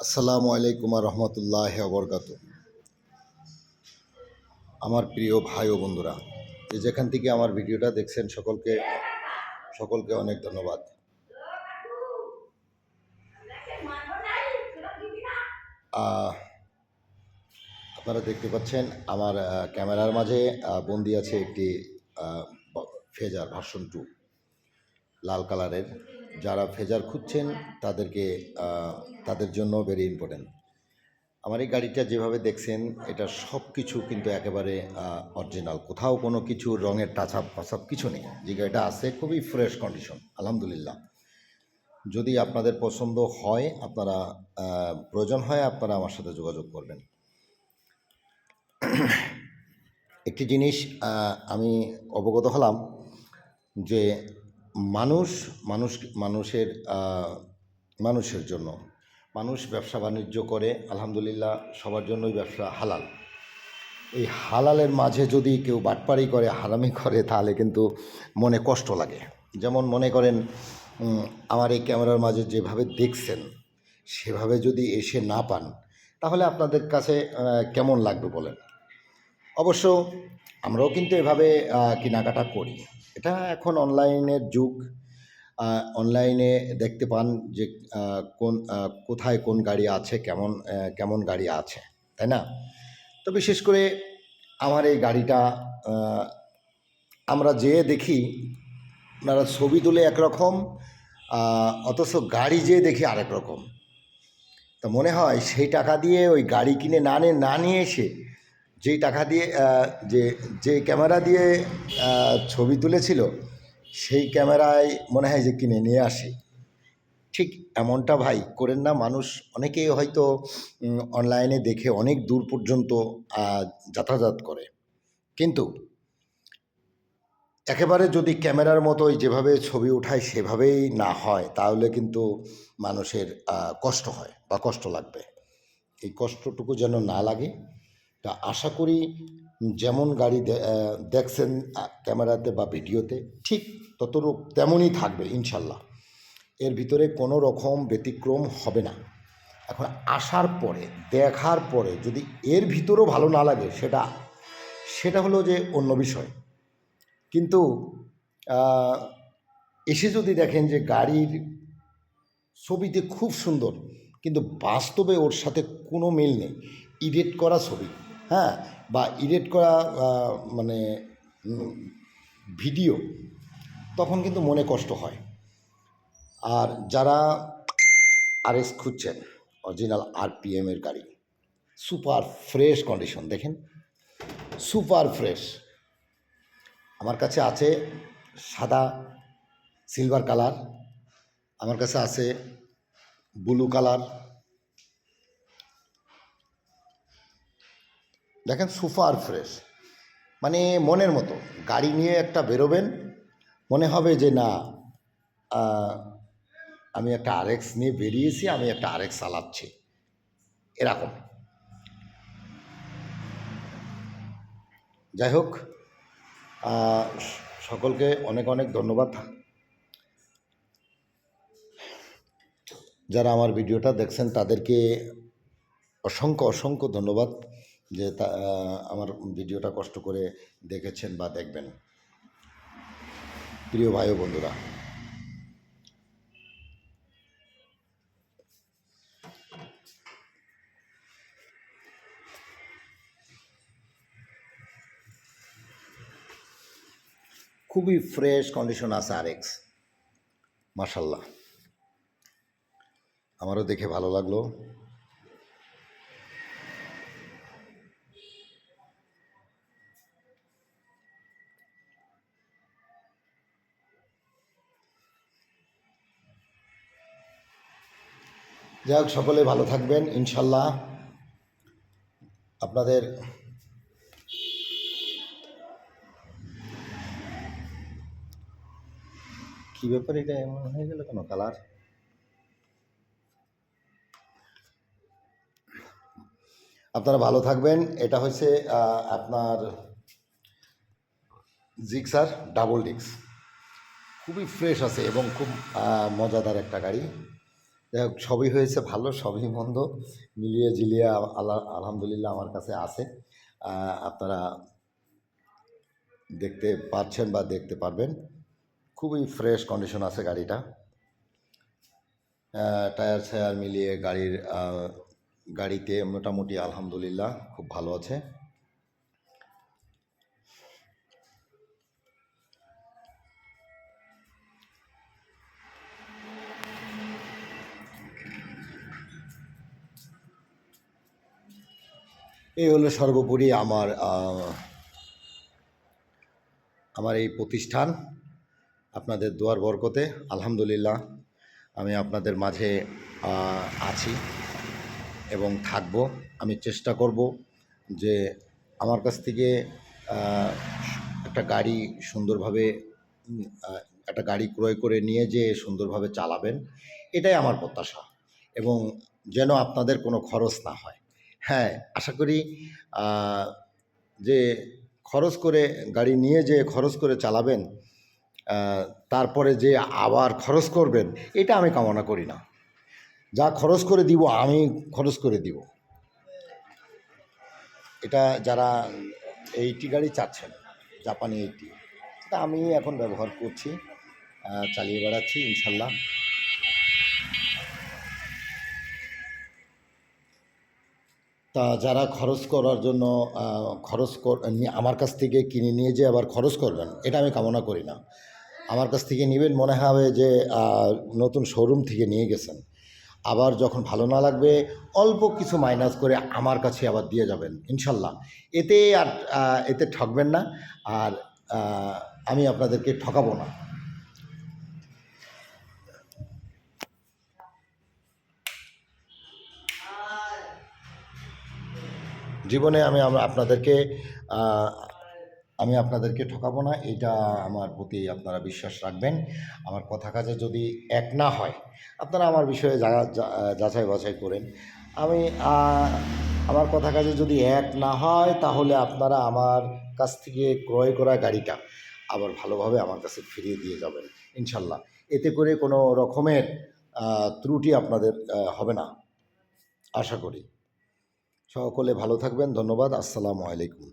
আসসালামু আলাইকুম রহমতুল্লাহ বরকাত। আমার প্রিয় ভাই ও বন্ধুরা, যেখান থেকে আমার ভিডিওটা দেখছেন সকলকে সকলকে অনেক ধন্যবাদ। আপনারা দেখতে পাচ্ছেন আমার ক্যামেরার মাঝে বন্দি আছে একটি ফেজার ভার্সন 2 লাল কালারের। যারা ফেজার খুঁজছেন তাদের জন্য ভেরি ইম্পর্টেন্ট। আমার এই গাড়িটা যেভাবে দেখছেন, এটা সব কিছু কিন্তু একেবারে অরিজিনাল, কোথাও কোনো কিছু রঙের টাচআপ ফাচআপ কিছু নেই। যে গাড়িটা আছে খুবই ফ্রেশ কন্ডিশন, আলহামদুলিল্লাহ। যদি আপনাদের পছন্দ হয়, আপনারা প্রয়োজন হয়, আপনারা আমার সাথে যোগাযোগ করবেন। একটি জিনিস আমি অবগত হলাম যে মানুষ মানুষ মানুষের মানুষের জন্য মানুষ ব্যবসা বাণিজ্য করে, আলহামদুলিল্লাহ, সবার জন্যই ব্যবসা হালাল। এই হালালের মাঝে যদি কেউ বাটপাড়ি করে, হারামি করে, তাহলে কিন্তু মনে কষ্ট লাগে। যেমন মনে করেন, আমার এই ক্যামেরার মাঝে যেভাবে দেখছেন সেভাবে যদি এসে না পান, তাহলে আপনাদের কাছে কেমন লাগবে বলেন। অবশ্য আমরাও কিন্তু এভাবে কেনাকাটা করি। এটা এখন অনলাইনের যুগ। অনলাইনে দেখতে পান যে কোথায় কোন গাড়ি আছে, কেমন গাড়ি আছে, তাই না? তো বিশেষ করে আমার এই গাড়িটা আমরা যেয়ে দেখি, আপনারা ছবি তুলে একরকম, অথচ গাড়ি যেয়ে দেখি আরেক রকম। তো মনে হয় সেই টাকা দিয়ে ওই গাড়ি কিনে না নিয়ে এসে, যেই টাকা দিয়ে যে ক্যামেরা দিয়ে ছবি তুলেছিল, সেই ক্যামেরায় মনে হয় যে কিনে নিয়ে আসি। ঠিক এমনটা ভাই করেন না। মানুষ অনেকেই হয়তো অনলাইনে দেখে অনেক দূর পর্যন্ত যাতায়াত করে, কিন্তু একেবারে যদি ক্যামেরার মতোই যেভাবে ছবি ওঠায় সেভাবেই না হয়, তাহলে কিন্তু মানুষের কষ্ট হয় বা কষ্ট লাগবে। এই কষ্টটুকু যেন না লাগে, তা আশা করি যেমন গাড়ি দেখছেন ক্যামেরাতে বা ভিডিওতে, ঠিক ততরূপ তেমনই থাকবে ইনশাল্লাহ। এর ভিতরে কোনো রকম ব্যতিক্রম হবে না। এখন আসার পরে, দেখার পরে যদি এর ভিতরেও ভালো না লাগে, সেটা হলো যে অন্য বিষয়। কিন্তু এসে যদি দেখেন যে গাড়ির ছবিতে খুব সুন্দর, কিন্তু বাস্তবে ওর সাথে কোনো মিল নেই, এডিট করা ছবি, হ্যাঁ, বা এডিট করা মানে ভিডিও, তখন কিন্তু মনে কষ্ট হয়। আর যারা আরএক্স খুঁজছেন, অরিজিনাল আরপিএমের গাড়ি, সুপার ফ্রেশ কন্ডিশন, দেখেন সুপার ফ্রেশ। আমার কাছে আছে সাদা সিলভার কালার, আমার কাছে আছে ব্লু কালার। দেখেন সুপার ফ্রেশ, মানে মনের মতো। গাড়ি নিয়ে একটা বেরোবেন, মনে হবে যে না, আমি একটা আরএক্স নিয়ে বেরিয়েছি, আমি একটা আরএক্স চালাচ্ছি, এরকম। যাই হোক, সকলকে অনেক অনেক ধন্যবাদ। যারা আমার ভিডিওটা দেখছেন তাদেরকে অসংখ্য অসংখ্য ধন্যবাদ যে আমার ভিডিওটা কষ্ট করে দেখেছেন বা দেখবেন। প্রিয় ভাই ও বন্ধুরা, খুবই ফ্রেশ কন্ডিশন আছে আরএক্স, মাশাল্লাহ। আমারও দেখে ভালো লাগলো। যাই হোক, সকলে ভালো থাকবেন ইনশাল্লাহ। আপনাদের কী ব্যাপার, এটা এমন হয়ে গেল কেন কালার? আপনারা ভালো থাকবেন। এটা হচ্ছে আপনার জিক্সার ডাবল ডিস্ক, খুবই ফ্রেশ আছে এবং খুব মজাদার একটা গাড়ি। যাই হোক, সবই হয়েছে ভালো, সবই মন্দ মিলিয়ে ঝিলিয়ে আল্লাহ আলহামদুলিল্লাহ আমার কাছে আছে। আপনারা দেখতে পাচ্ছেন বা দেখতে পারবেন, খুবই ফ্রেশ কন্ডিশন আছে গাড়িটা। টায়ার ছায়ার মিলিয়ে গাড়িতে মোটামুটি আলহামদুলিল্লাহ খুব ভালো আছে। এই হলো সর্বোপরি আমার এই প্রতিষ্ঠান। আপনাদের দোয়ার বরকতে আলহামদুলিল্লাহ আমি আপনাদের মাঝে আছি এবং থাকব। আমি চেষ্টা করব যে আমার কাছ থেকে একটা গাড়ি সুন্দরভাবে একটা গাড়ি ক্রয় করে নিয়ে যেয়ে সুন্দরভাবে চালাবেন, এটাই আমার প্রত্যাশা। এবং যেন আপনাদের কোনো খরচ না হয়। হ্যাঁ, আশা করি যে খরচ করে গাড়ি নিয়ে যেয়ে খরচ করে চালাবেন, তারপরে যে আবার খরচ করবেন, এটা আমি কামনা করি না। যা খরচ করে দিব আমি খরচ করে দিব। এটা যারা 80 গাড়ি চাচ্ছেন, জাপানি 80, সেটা আমি এখন ব্যবহার করছি, চালিয়ে বেড়াচ্ছি ইনশাল্লাহ। তা যারা খরচ করার জন্য আমার কাছ থেকে কিনে নিয়ে যে আবার খরচ করবেন, এটা আমি কামনা করি না। আমার কাছ থেকে নেবেন, মনে হবে যে নতুন শোরুম থেকে নিয়ে গেছেন। আবার যখন ভালো না লাগবে অল্প কিছু মাইনাস করে আমার কাছে আবার দিয়ে যাবেন ইনশাল্লাহ। এতে ঠকবেন না, আর আমি আপনাদেরকে ঠকাবো না। জীবনে আমি আপনাদেরকে ঠকাবো না, এটা আমার প্রতি আপনারা বিশ্বাস রাখবেন। আমার কথা কাজে যদি এক না হয়, আপনারা আমার বিষয়ে যাচাই বাছাই করেন। আমি আমার কথা কাজে যদি এক না হয়, তাহলে আপনারা আমার কাছ থেকে ক্রয় করা গাড়িটা আবার ভালোভাবে আমার কাছে ফিরিয়ে দিয়ে যাবেন ইনশাল্লাহ। এতে করে কোনো রকমের ত্রুটি আপনাদের হবে না, আশা করি। সকলে ভালো থাকবেন। ধন্যবাদ। আসসালামু আলাইকুম।